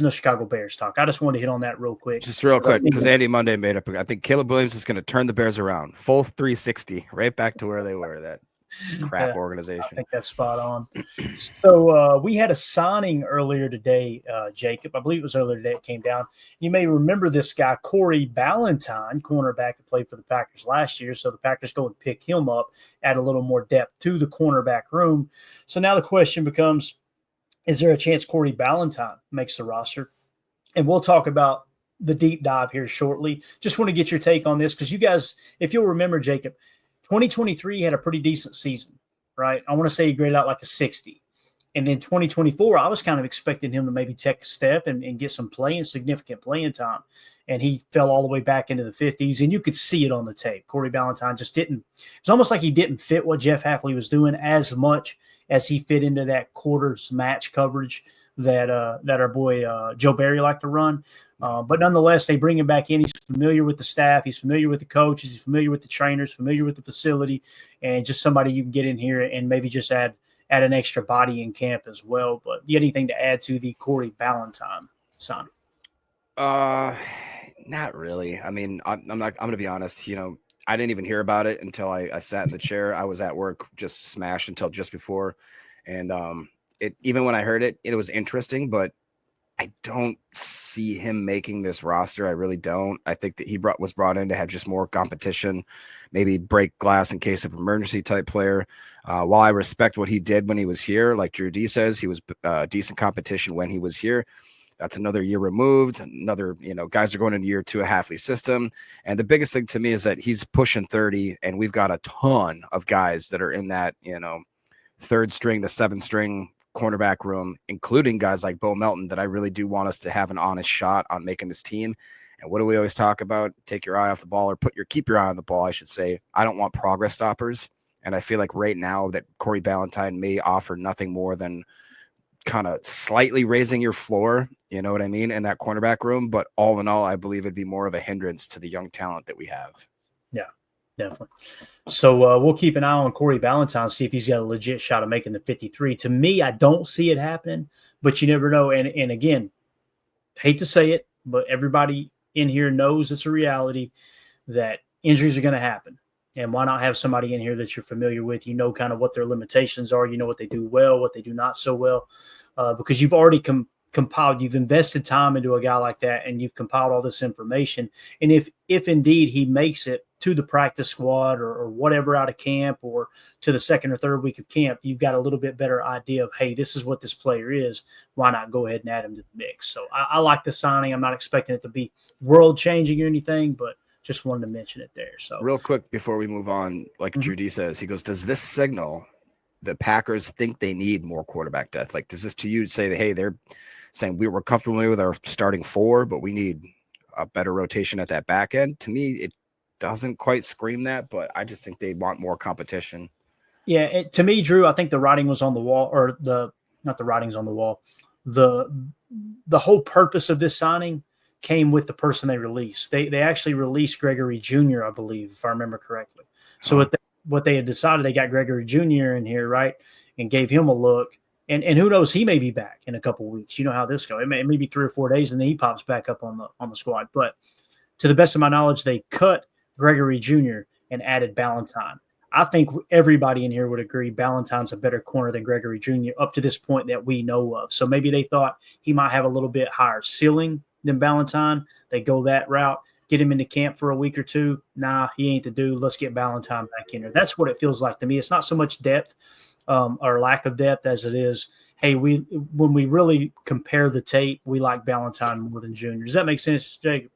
no Chicago Bears talk. I just wanted to hit on that real quick. Just real quick, because Andy Monday made up. I think Caleb Williams is going to turn the Bears around, full 360, right back to where they were. That crap organization. I think that's spot on. So we had a signing earlier today, Jacob. I believe it was earlier today. It came down. You may remember this guy, Corey Ballentine, cornerback that played for the Packers last year. So the Packers go and pick him up, add a little more depth to the cornerback room. So now the question becomes, is there a chance Corey Ballentine makes the roster? And we'll talk about the deep dive here shortly. Just want to get your take on this because you guys, if you'll remember, Jacob, 2023 had a pretty decent season, right? I want to say he graded out like a 60. And then 2024, I was kind of expecting him to maybe take a step and get some significant playing time. And he fell all the way back into the 50s. And you could see it on the tape. Corey Ballentine just didn't – it's almost like he didn't fit what Jeff Hafley was doing as much as he fit into that quarters match coverage that our boy Joe Barry liked to run. But nonetheless, they bring him back in. He's familiar with the staff. He's familiar with the coaches. He's familiar with the trainers, familiar with the facility, and just somebody you can get in here and maybe just add an extra body in camp as well. But you had anything to add to the Corey Ballentine signing? Not really. I mean, I'm going to be honest. You know, I didn't even hear about it until I sat in the chair. I was at work, just smashed until just before, and even when I heard it, it was interesting, but I don't see him making this roster. I really don't. I think that he was brought in to have just more competition, maybe break glass in case of emergency type player. While I respect what he did when he was here, like Drew D says, he was decent competition when he was here. That's another year removed. Another, guys are going into year 2 of Hafley's system. And the biggest thing to me is that he's pushing 30, and we've got a ton of guys that are in that, 3rd string to 7th string cornerback room, including guys like Bo Melton, that I really do want us to have an honest shot on making this team. And what do we always talk about? Take your eye off the ball, or keep your eye on the ball, I should say. I don't want progress stoppers. And I feel like right now that Corey Ballentine may offer nothing more than kind of slightly raising your floor, you know what I mean, in that cornerback room. But all in all, I believe it'd be more of a hindrance to the young talent that we have. Yeah, definitely. So we'll keep an eye on Corey Ballentine, see if he's got a legit shot of making the 53. To me, I don't see it happening, but you never know. And again, hate to say it, but everybody in here knows it's a reality that injuries are going to happen. And why not have somebody in here that you're familiar with? You know kind of what their limitations are. You know what they do well, what they do not so well, because you've already compiled, you've invested time into a guy like that, and you've compiled all this information. And if indeed he makes it to the practice squad or whatever out of camp, or to the 2nd or 3rd week of camp, you've got a little bit better idea of, hey, this is what this player is. Why not go ahead and add him to the mix? So I like the signing. I'm not expecting it to be world changing or anything, but just wanted to mention it there. So real quick before we move on, like Judy says, he goes, does this signal the Packers think they need more quarterback depth? Like, does this to you say that, hey, they're saying we were comfortable with our starting 4, but we need a better rotation at that back end? To me, it doesn't quite scream that, but I just think they want more competition. Yeah, to me, Drew, I think the writing was on the wall, or not the writing's on the wall. The whole purpose of this signing came with the person they released. They actually released Gregory Jr., I believe, if I remember correctly. So what they had decided, they got Gregory Jr. in here, right, and gave him a look. And who knows, he may be back in a couple of weeks. You know how this goes. It may be 3 or 4 days, and then he pops back up on the squad. But to the best of my knowledge, they cut Gregory Jr. and added Ballentine. I think everybody in here would agree Ballentine's a better corner than Gregory Jr. up to this point that we know of. So maybe they thought he might have a little bit higher ceiling than Ballentine. They go that route, get him into camp for a week or 2. Nah, he ain't the dude. Let's get Ballentine back in there. That's what it feels like to me. It's not so much depth or lack of depth as it is, hey, when we really compare the tape, we like Ballentine more than Junior. Does that make sense, Jacob?